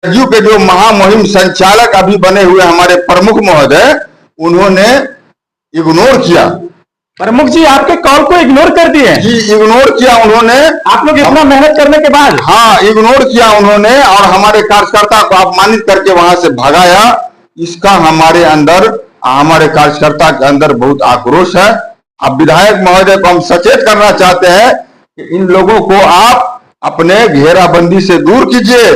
जदयू के जो महामुहिम संचालक अभी बने हुए हमारे प्रमुख महोदय, उन्होंने इग्नोर किया। प्रमुख जी आपके कॉल को इग्नोर कर दिए जी, इग्नोर किया उन्होंने। आप लोग इतना मेहनत करने के बाद? हाँ, इग्नोर किया उन्होंने और हमारे कार्यकर्ता को अपमानित करके वहां से भगाया। इसका हमारे कार्यकर्ता के अंदर बहुत आक्रोश है। अब विधायक महोदय को हम सचेत करना चाहते हैं कि इन लोगों को आप अपने घेराबंदी से दूर कीजिए।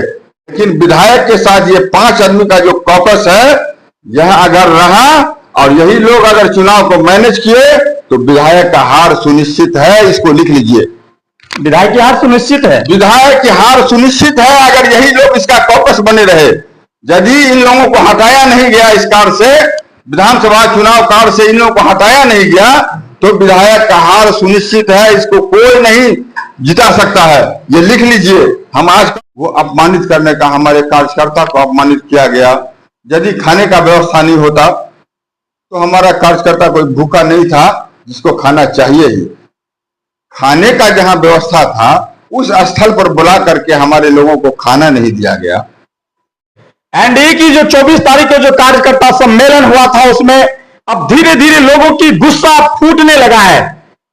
लेकिन विधायक के साथ ये 5 आदमी का जो कॉकस है, यह अगर रहा और यही लोग अगर चुनाव को मैनेज किए तो विधायक का हार सुनिश्चित है। इसको लिख लीजिए, विधायक की हार सुनिश्चित है। विधायक की हार सुनिश्चित है अगर यही लोग इसका कॉकस बने रहे। यदि इन लोगों को हटाया नहीं गया इस कार्ड से, विधानसभा चुनाव कार्ड से इन लोगों को हटाया नहीं गया, तो विधायक का हार सुनिश्चित है। इसको कोई नहीं जिता सकता है, ये लिख लीजिए। हम आज वो अपमानित करने का, हमारे कार्यकर्ता को अपमानित किया गया। यदि खाने का व्यवस्था नहीं होता तो हमारा कार्यकर्ता कोई भूखा नहीं था, जिसको खाना चाहिए ही। खाने का जहां व्यवस्था था उस स्थल पर बुला करके हमारे लोगों को खाना नहीं दिया गया। एनडीए की जो 24 तारीख को जो कार्यकर्ता सम्मेलन हुआ था, उसमें अब धीरे धीरे लोगों की गुस्सा फूटने लगा है।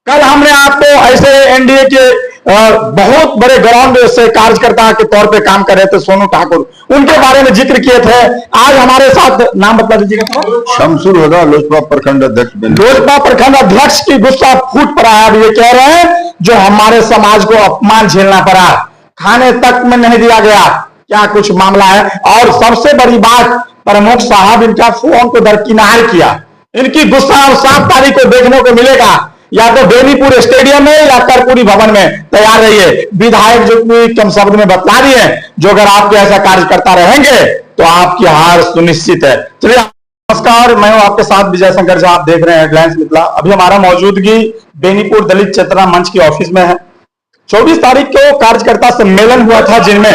कल हमने आपको ऐसे एनडीए के बहुत बड़े ग्राउंड से कार्यकर्ता के तौर पे काम कर रहे थे सोनू ठाकुर, उनके बारे में जिक्र किए थे। आज हमारे साथ नाम बता दीजिएगा। शमसुर होगा, लोजपा प्रखंड अध्यक्ष। लोजपा प्रखंड अध्यक्ष की गुस्सा फूट पड़ा है। अब ये कह रहे हैं जो हमारे समाज को अपमान झेलना पड़ा, खाने तक में नहीं दिया गया, क्या कुछ मामला है। और सबसे बड़ी बात, प्रमुख साहब इनका फोन को दरकिनार किया। इनकी गुस्सा अब 7 तारीख को देखने को मिलेगा, या तो बेनीपुर स्टेडियम में या कर्पूरी भवन में। तैयार रहिए। विधायक जो कम शब्द में बता रही है, जो अगर आपके ऐसा कार्यकर्ता रहेंगे तो आपकी हार सुनिश्चित है। चलिए, नमस्कार, मैं हूं आपके साथ विजय शंकर झा। आप देख रहे हैं हेडलाइंस मिथिला। अभी हमारा मौजूदगी बेनीपुर दलित चेतना मंच की ऑफिस में है। 24 तारीख को कार्यकर्ता सम्मेलन हुआ था, जिनमें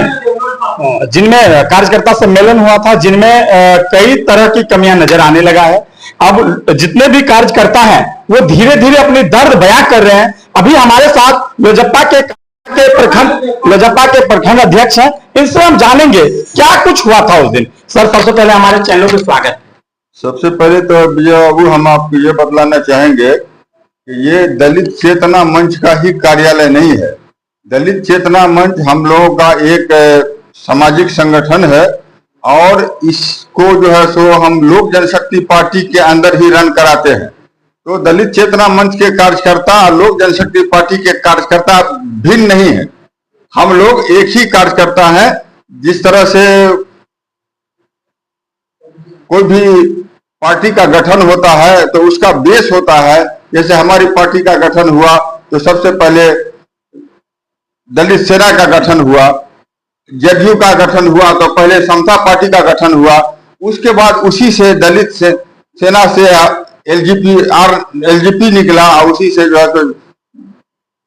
कार्यकर्ता सम्मेलन हुआ था, जिनमें कई तरह की कमियां नजर आने लगा है। अब जितने भी कार्यकर्ता हैं वो धीरे धीरे अपनी दर्द बयां कर रहे हैं। अभी हमारे साथ लोजपा के प्रखंड अध्यक्ष हैं, इनसे हम जानेंगे क्या कुछ हुआ था उस दिन। सर, सबसे पहले हमारे चैनल पे स्वागत। सबसे पहले तो विजय बाबू, हम आपको ये बतलाना चाहेंगे कि ये दलित चेतना मंच का ही कार्यालय नहीं है। दलित चेतना मंच हम लोगों का एक सामाजिक संगठन है और इसको जो है सो हम लोक जनशक्ति पार्टी के अंदर ही रन कराते हैं। तो दलित चेतना मंच के कार्यकर्ता और लोक जनशक्ति पार्टी के कार्यकर्ता भिन्न नहीं है। हम लोग एक ही कार्यकर्ता हैं। जिस तरह से कोई भी पार्टी का गठन होता है तो उसका बेस होता है। जैसे हमारी पार्टी का गठन हुआ तो सबसे पहले दलित सेना का गठन हुआ, जदयू का गठन हुआ तो पहले समता पार्टी का गठन हुआ, उसके बाद उसी से दलित सेना से एलजीपी निकला और उसी से जो है तो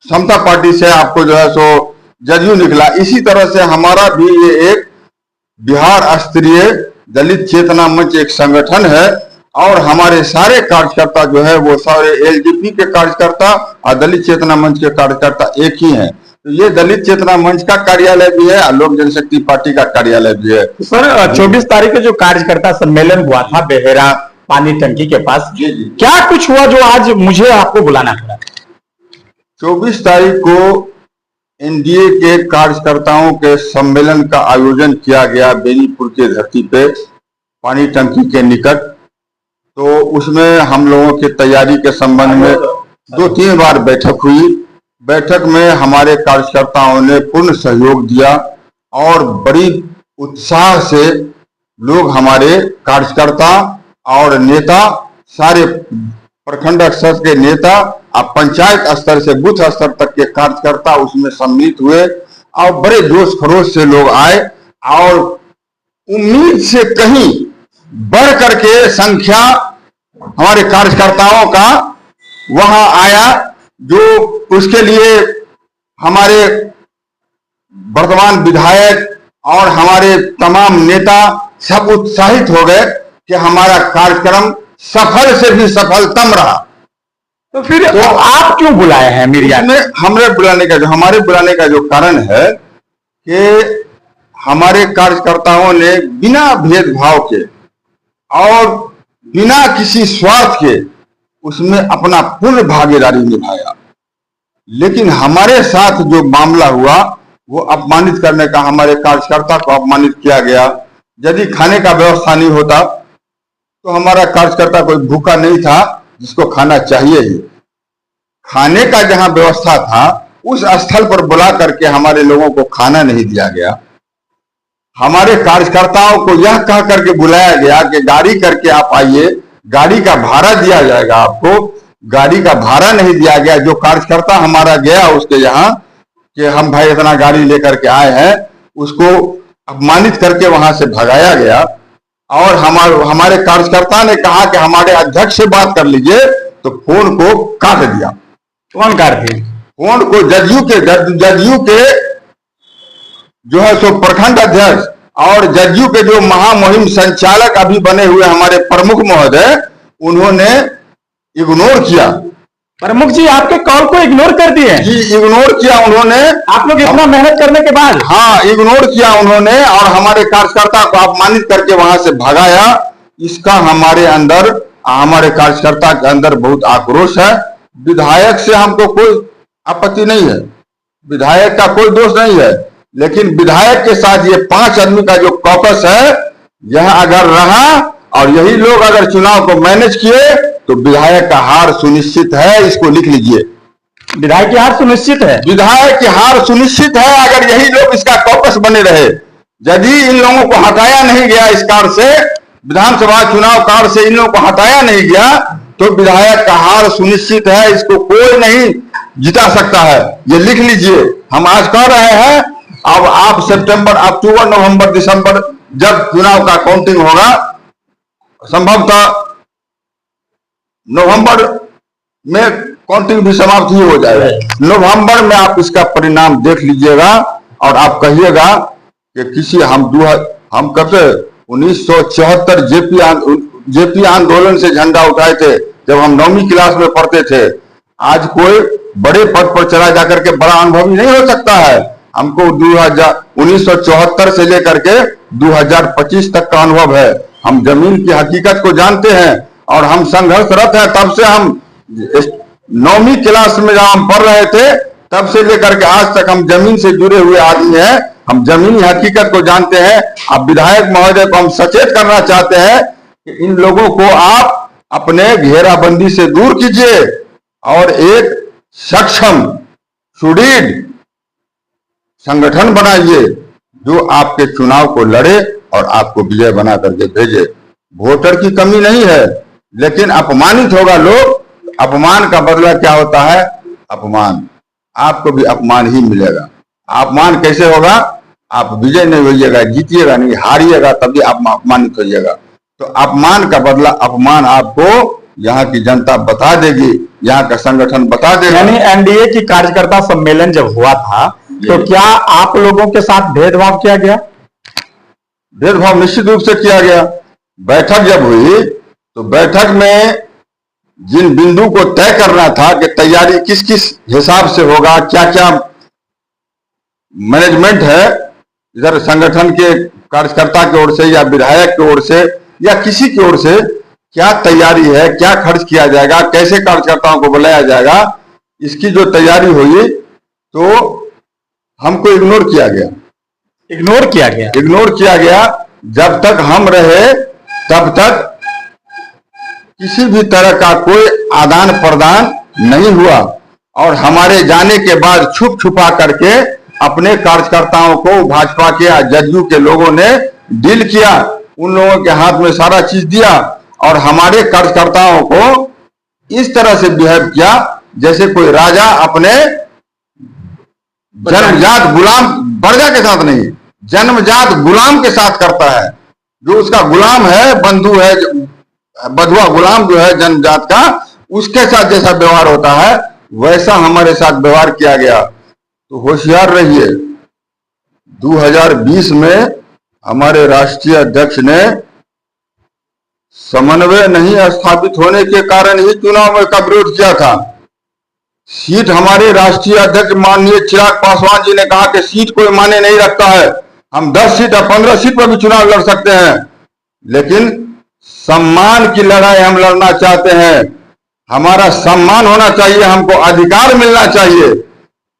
समता पार्टी से आपको जो है सो जदयू निकला। इसी तरह से हमारा भी ये एक बिहार स्तरीय दलित चेतना मंच एक संगठन है और हमारे सारे कार्यकर्ता जो है वो सारे एलजीपी के कार्यकर्ता और दलित चेतना मंच के कार्यकर्ता एक ही हैं। तो ये दलित चेतना मंच का कार्यालय भी है और लोक जनशक्ति पार्टी का कार्यालय भी है। सर, 24 तारीख को जो कार्यकर्ता सम्मेलन हुआ था बेहेरा पानी टंकी के पास, जी, क्या कुछ हुआ जो आज मुझे आपको बुलाना पड़ा? 24 तारीख को एनडीए के कार्यकर्ताओं के सम्मेलन का आयोजन किया गया बेनीपुर के धरती पे पानी टंकी के निकट। तो उसमें हम लोगों की तैयारी के संबंध में 2-3 बार बैठक हुई। बैठक में हमारे कार्यकर्ताओं ने पूर्ण सहयोग दिया और बड़ी उत्साह से लोग, हमारे कार्यकर्ता और नेता, सारे प्रखंड स्तर के नेता और पंचायत स्तर से बूथ स्तर तक के कार्यकर्ता उसमें सम्मिलित हुए और बड़े जोश खरोश से लोग आए और उम्मीद से कहीं बढ़ करके संख्या हमारे कार्यकर्ताओं का वहां आया, जो उसके लिए हमारे वर्तमान विधायक और हमारे तमाम नेता सब उत्साहित हो गए कि हमारा कार्यक्रम सफल से भी सफलतम रहा। तो फिर तो आप क्यों बुलाए हैं मीडिया में? हमारे बुलाने का जो कारण है कि हमारे कार्यकर्ताओं ने बिना भेदभाव के और बिना किसी स्वार्थ के उसमें अपना पूर्ण भागीदारी निभाया। लेकिन हमारे साथ जो मामला हुआ वो अपमानित करने का, हमारे कार्यकर्ता को अपमानित किया गया। यदि खाने का व्यवस्था नहीं होता तो हमारा कार्यकर्ता कोई भूखा नहीं था जिसको खाना चाहिए ही। खाने का जहां व्यवस्था था उस स्थल पर बुला करके हमारे लोगों को खाना नहीं दिया गया। हमारे कार्यकर्ताओं को यह कह करके बुलाया गया कि गाड़ी करके आप आइए, गाड़ी का भाड़ा दिया जाएगा आपको। गाड़ी का भाड़ा नहीं दिया गया। जो कार्यकर्ता हमारा गया उसके यहाँ कि हम भाई इतना गाड़ी लेकर के आए हैं, उसको अपमानित करके वहां से भगाया गया। और हमारे कार्यकर्ता ने कहा कि हमारे अध्यक्ष से बात कर लीजिए, तो फोन को काट दिया। कौन काट दिया? फोन को जदयू के जो है सो प्रखंड अध्यक्ष और जदयू के जो महामुहिम संचालक अभी बने हुए हमारे प्रमुख महोदय, उन्होंने इग्नोर किया। प्रमुख जी आपके कॉल को इग्नोर कर दिए? जी, इग्नोर किया उन्होंने। आप लोग इतना मेहनत करने के बाद? हाँ, इग्नोर किया उन्होंने और हमारे कार्यकर्ता को अपमानित करके वहां से भगाया। इसका हमारे अंदर, हमारे कार्यकर्ता के अंदर बहुत आक्रोश है। विधायक से हमको कोई आपत्ति नहीं है, विधायक का कोई दोष नहीं है, लेकिन विधायक के साथ ये 5 आदमी का जो कॉकस है, यह अगर रहा और यही लोग अगर चुनाव को मैनेज किए तो विधायक का हार सुनिश्चित है। इसको लिख लीजिए, विधायक की हार सुनिश्चित है। विधायक की हार सुनिश्चित है अगर यही लोग इसका कॉकस बने रहे। यदि इन लोगों को हटाया नहीं गया इस कार्य से, विधानसभा चुनाव कार्य से इन लोगों को हटाया नहीं गया, तो विधायक का हार सुनिश्चित है। इसको कोई नहीं जिता सकता है, ये लिख लीजिए। हम आज कह रहे हैं, अब आप सितंबर, अक्टूबर, नवंबर, दिसंबर जब चुनाव का काउंटिंग होगा, संभवतः नवंबर में काउंटिंग भी समाप्त ही हो जाएगा। नवंबर में आप इसका परिणाम देख लीजिएगा और आप कहिएगा कि किसी हम कब से 1974 जेपी आंदोलन से झंडा उठाए थे जब हम 9वीं क्लास में पढ़ते थे। आज कोई बड़े पद पर चला जाकर के बड़ा अनुभवी नहीं हो सकता है। हमको 1974 से लेकर के 2025 तक का अनुभव है। हम जमीन की हकीकत को जानते हैं और हम संघर्षरत हैं। तब से हम 9वीं क्लास में जब हम पढ़ रहे थे तब से लेकर के आज तक हम जमीन से जुड़े हुए आदमी हैं। हम जमीनी हकीकत को जानते हैं। अब विधायक महोदय को हम सचेत करना चाहते हैं कि इन लोगों को आप अपने घेराबंदी से दूर कीजिए और एक सक्षम सुदृढ़ संगठन बनाइए जो आपके चुनाव को लड़े और आपको विजय बना करके भेजे। वोटर की कमी नहीं है, लेकिन अपमानित होगा लोग। अपमान का बदला क्या होता है? अपमान। आपको भी अपमान ही मिलेगा। अपमान कैसे होगा? आप विजय नहीं होइएगा, जीतिएगा नहीं, हारिएगा, तभी आप अपमानित होइएगा। तो अपमान का बदला अपमान आपको यहाँ की जनता बता देगी, यहाँ का संगठन बता देगा। यानी एनडीए की कार्यकर्ता सम्मेलन जब हुआ था तो क्या आप लोगों के साथ भेदभाव किया गया? भेदभाव निश्चित रूप से किया गया। बैठक जब हुई तो बैठक में जिन बिंदु को तय करना था कि तैयारी किस किस हिसाब से होगा, क्या क्या मैनेजमेंट है इधर संगठन के कार्यकर्ता की ओर से या विधायक की ओर से या किसी की ओर से, क्या तैयारी है, क्या खर्च किया जाएगा, कैसे कार्यकर्ताओं को बुलाया जाएगा, इसकी जो तैयारी हुई तो हमको इग्नोर किया गया। इग्नोर किया गया? इग्नोर किया गया। जब तक हम रहे तब तक किसी भी तरह का कोई आदान प्रदान नहीं हुआ और हमारे जाने के बाद छुप छुपा करके अपने कार्यकर्ताओं को भाजपा के या जदयू के लोगों ने डील किया। उन लोगों के हाथ में सारा चीज दिया और हमारे कार्यकर्ताओं को इस तरह से बिहेव किया जैसे कोई राजा अपने जन्मजात गुलाम, प्रजा के साथ नहीं, जन्मजात गुलाम के साथ करता है। जो उसका गुलाम है, बंधु है, बधुआ गुलाम जो है जन्मजात का, उसके साथ जैसा व्यवहार होता है वैसा हमारे साथ व्यवहार किया गया। तो होशियार रहिए। 2020 में हमारे राष्ट्रीय अध्यक्ष ने समन्वय नहीं स्थापित होने के कारण ही चुनाव में का विरोध किया था। सीट हमारे राष्ट्रीय अध्यक्ष माननीय चिराग पासवान जी ने कहा कि सीट कोई मायने नहीं रखता है, हम 10 सीट या 15 सीट पर भी चुनाव लड़ सकते हैं, लेकिन सम्मान की लड़ाई हम लड़ना चाहते हैं। हमारा सम्मान होना चाहिए, हमको अधिकार मिलना चाहिए।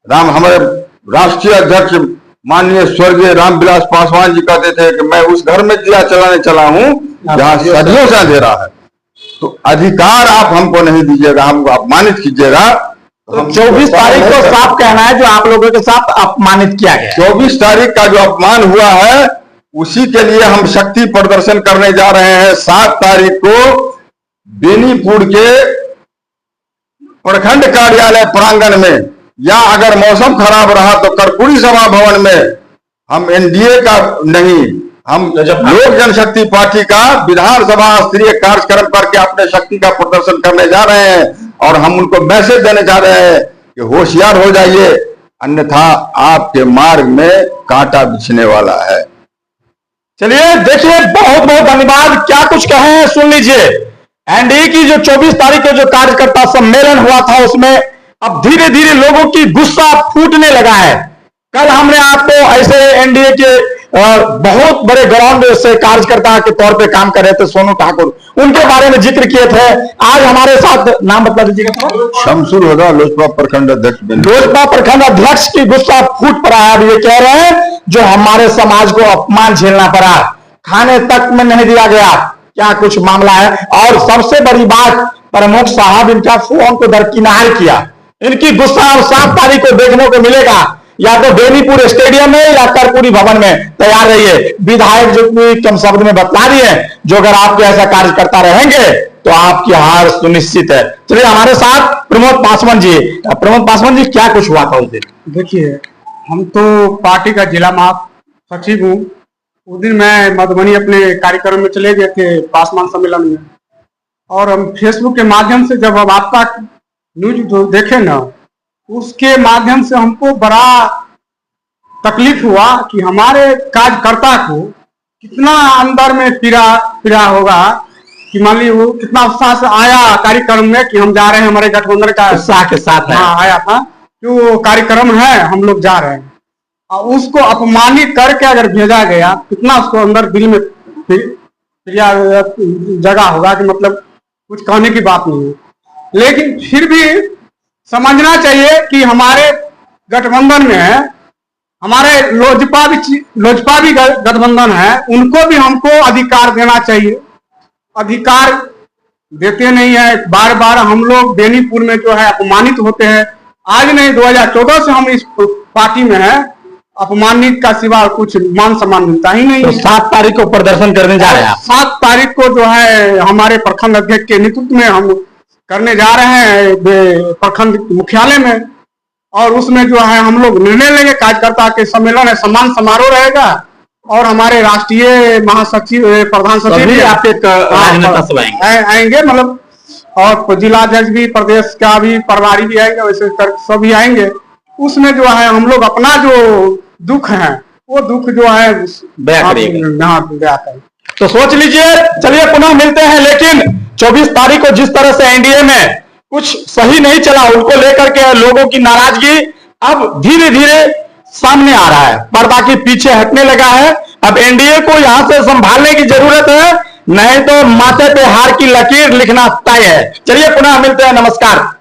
हमारे राष्ट्रीय अध्यक्ष माननीय स्वर्गीय रामविलास पासवान जी कहते थे कि मैं उस घर में दिया चलाने चला हूं जहां सदियों से अंधेरा है। तो अधिकार आप हमको नहीं दीजिएगा, हमको अपमानित कीजिएगा। तो 24 तारीख को साफ कहना है जो आप लोगों के साथ अपमानित किया गया। 24 तारीख का जो अपमान हुआ है उसी के लिए हम शक्ति प्रदर्शन करने जा रहे हैं। 7 तारीख को बेनीपुर के प्रखंड कार्यालय प्रांगण में, या अगर मौसम खराब रहा तो कर्पूरी सभा भवन में हम एनडीए का नहीं, हम लोक जनशक्ति पार्टी का विधानसभा स्तरीय कार्यक्रम करके अपने शक्ति का प्रदर्शन करने जा रहे हैं। और हम उनको मैसेज देने जा रहे हैं कि होशियार हो जाइए, अन्यथा आपके मार्ग में कांटा बिछने वाला है। चलिए देखिए, बहुत बहुत धन्यवाद। क्या कुछ कहे हैं सुन लीजिए। एनडीए की जो 24 तारीख को जो कार्यकर्ता सम्मेलन हुआ था उसमें अब धीरे धीरे लोगों की गुस्सा फूटने लगा है। कल हमने आपको ऐसे एनडीए के बहुत बड़े ग्राउंड से कार्यकर्ता के तौर पे काम कर रहे थे सोनू ठाकुर, उनके बारे में जिक्र किए थे। आज हमारे साथ नाम बता दीजिएगा। शमसुर होगा, लोजपा प्रखंड अध्यक्ष। लोजपा प्रखंड अध्यक्ष की गुस्सा फूट पड़ा है। अब ये कह रहे हैं जो हमारे समाज को अपमान झेलना पड़ा, खाने तक में नहीं दिया गया, क्या कुछ मामला है। और सबसे बड़ी बात, प्रमुख साहब इनका फोन को दरकिनार किया। इनकी गुस्सा अब 7 तारीख को देखने को मिलेगा, या तो बेनीपुर स्टेडियम में या कर्पूरी भवन में। तैयार रहिए। विधायक जो कम शब्द में बता रही है, जो अगर आपके ऐसा कार्यकर्ता रहेंगे तो आपकी हार सुनिश्चित है। चलिए हमारे साथ प्रमोद पासवान जी। प्रमोद पासवान जी, क्या कुछ हुआ था उस दिन? देखिए, हम तो पार्टी का जिला महासचिव हूँ। उस दिन मैं मधुबनी अपने कार्यक्रम में चले गए थे पासवान सम्मेलन में, और हम फेसबुक के माध्यम से जब हम आपका न्यूज देखे ना, उसके माध्यम से हमको बड़ा तकलीफ हुआ कि हमारे कार्यकर्ता को कितना अंदर में पीड़ा होगा कि मान ली वो कितना उत्साह से आया कार्यक्रम में कि हम जा रहे हैं, हमारे गठबंधन का उत्साह के साथ आया था कि वो कार्यक्रम है, हम लोग जा रहे हैं। और उसको अपमानित करके अगर भेजा गया, कितना उसको अंदर दिल में जगह होगा कि मतलब कुछ कहने की बात नहीं है। लेकिन फिर भी समझना चाहिए कि हमारे गठबंधन में है, हमारे लोजपा भी गठबंधन है, उनको भी हमको अधिकार देना चाहिए। अधिकार देते नहीं है, बार बार हम लोग बेनीपुर में जो है अपमानित होते हैं। आज नहीं, 2014 से हम इस पार्टी में है, अपमानित का सिवा कुछ मान सम्मान मिलता ही नहीं। तो 7 तारीख को प्रदर्शन करने जा रहे हैं। 7 तारीख को जो है हमारे प्रखंड अध्यक्ष के नेतृत्व में हम करने जा रहे हैं प्रखंड मुख्यालय में, और उसमें जो है हम लोग निर्णय लेंगे। कार्यकर्ता के सम्मेलन है, सम्मान समारोह रहेगा, और हमारे राष्ट्रीय महासचिव प्रधान सचिव आएंगे, मतलब और जिलाध्यक्ष भी, प्रदेश का भी प्रभारी भी आएंगे, वैसे सभी आएंगे। उसमें जो है हम लोग अपना जो दुख है वो दुख जो है बयां करेंगे। तो सोच लीजिए। चलिए पुनः मिलते हैं। लेकिन 24 तारीख को जिस तरह से एनडीए में कुछ सही नहीं चला, उनको लेकर के लोगों की नाराजगी अब धीरे धीरे सामने आ रहा है, पर्दा के पीछे हटने लगा है। अब एनडीए को यहां से संभालने की जरूरत है, नहीं तो माथे पे हार की लकीर लिखना तय है। चलिए पुनः मिलते हैं। नमस्कार।